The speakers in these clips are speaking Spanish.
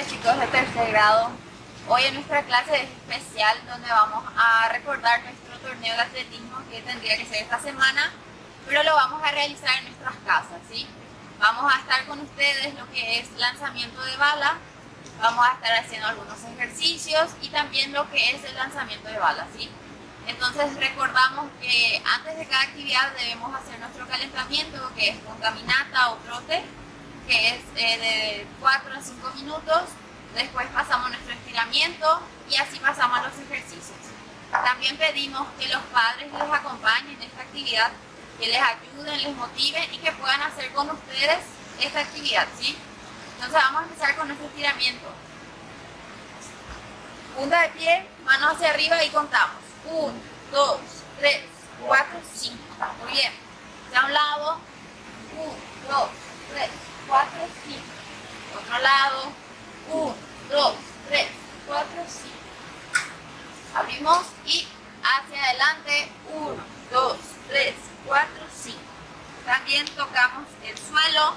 tardes, chicos de tercer grado. Hoy en nuestra clase es especial donde vamos a recordar nuestro torneo de atletismo que tendría que ser esta semana, pero lo vamos a realizar en nuestras casas, ¿sí? Vamos a estar con ustedes lo que es lanzamiento de bala, vamos a estar haciendo algunos ejercicios y también lo que es el lanzamiento de bala, ¿sí? Entonces recordamos que antes de cada actividad debemos hacer nuestro calentamiento, que es con caminata o trote, que es de 4 a 5 minutos. Después pasamos nuestro estiramiento y así pasamos a los ejercicios. También pedimos que los padres les acompañen en esta actividad, que les ayuden, les motiven y que puedan hacer con ustedes esta actividad, ¿sí? Entonces vamos a empezar con nuestro estiramiento. Punta de pie, manos hacia arriba y contamos. 1, 2, 3, 4, 5. Muy bien. De un lado. 1, 2, 3, 4, 5. Otro lado. 1, 2, 3, 4, 5. Abrimos y hacia adelante. 1, 2, 3, 4, 5. También tocamos el suelo.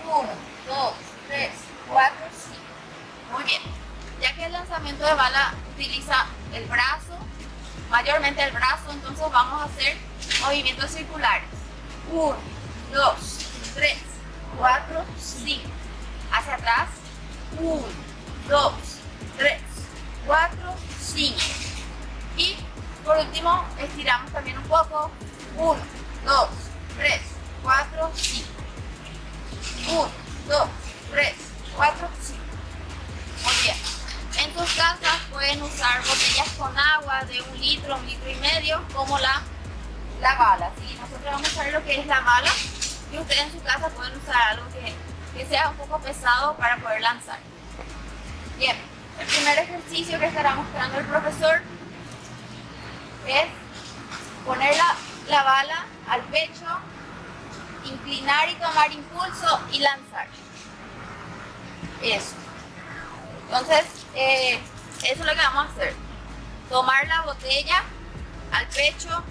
1, 2, 3, 4, 5. Muy bien. Ya que el lanzamiento de bala utiliza el brazo, mayormente el brazo, entonces vamos a hacer movimientos circulares. 1, 2, 3, 4, 5. Hacia atrás. 1, 2, 3, 4, 5. Y por último estiramos también un poco. 1, 2, 3, 4, 5. 1, 2, 3, 4, 5. Muy bien. En tus casas pueden usar botellas con agua de 1 litro, 1 litro y medio, como la bala, ¿sí? Nosotros vamos a usar lo que es la bala y ustedes en su casa pueden usar algo que sea un poco pesado para poder lanzar. Bien, el primer ejercicio que estará mostrando el profesor es poner la bala al pecho, inclinar y tomar impulso y lanzar. Eso. Entonces, eso es lo que vamos a hacer. Tomar la botella al pecho,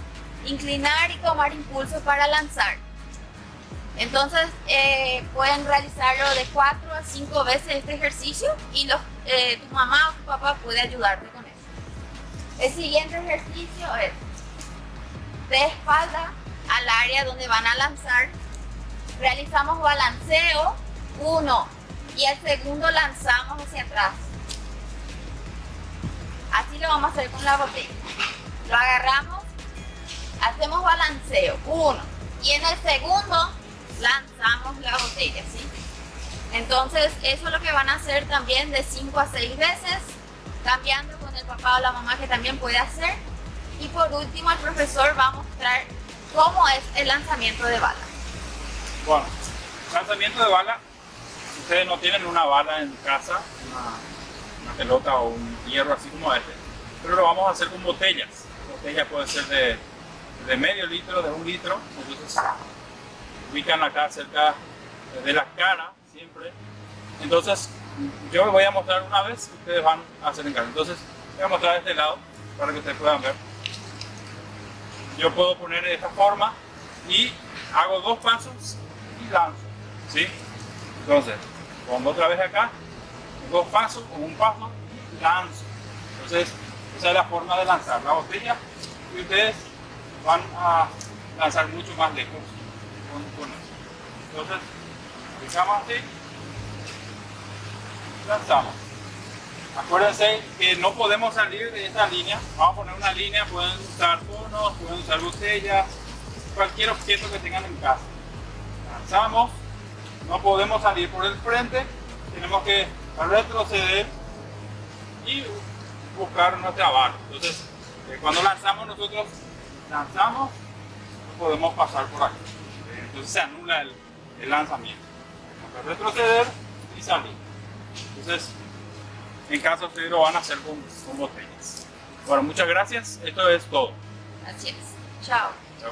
inclinar y tomar impulso para lanzar. Entonces, pueden realizarlo de 4 a 5 veces este ejercicio y tu mamá o tu papá puede ayudarte con eso. El siguiente ejercicio es de espalda al área donde van a lanzar. Realizamos balanceo, 1, y el segundo lanzamos hacia atrás. Así lo vamos a hacer con la botella. Lo agarramos, hacemos balanceo, 1, y en el segundo lanzamos la botella, ¿sí? Entonces eso es lo que van a hacer también de 5 a 6 veces, cambiando con el papá o la mamá que también puede hacer. Y por último el profesor va a mostrar cómo es el lanzamiento de bala. Bueno, lanzamiento de bala. Ustedes no tienen una bala en casa, una pelota o un hierro así como este, pero lo vamos a hacer con botellas. Botella puede ser de medio litro, de 1 litro. Entonces ubican acá cerca de la cara siempre. Entonces yo les voy a mostrar una vez, ustedes van a hacer en casa. Entonces voy a mostrar de este lado para que ustedes puedan ver. Yo puedo poner de esta forma y hago 2 pasos y lanzo, ¿sí? Entonces, pongo otra vez acá, 2 pasos o 1 paso y lanzo. Entonces, esa es la forma de lanzar la botella y ustedes van a lanzar mucho más lejos con eso. Entonces, aplicamos así, lanzamos. Acuérdense que no podemos salir de esta línea. Vamos a poner una línea, pueden usar conos, pueden usar botellas, cualquier objeto que tengan en casa. Lanzamos. No podemos salir por el frente, tenemos que retroceder y buscar nuestra bala. Entonces, cuando lanzamos nosotros, no podemos pasar por aquí. Entonces se anula el lanzamiento. Tenemos que retroceder y salir. Entonces, en caso ustedes lo van a hacer con botellas. Bueno, muchas gracias. Esto es todo. Así es. Chao. Chao.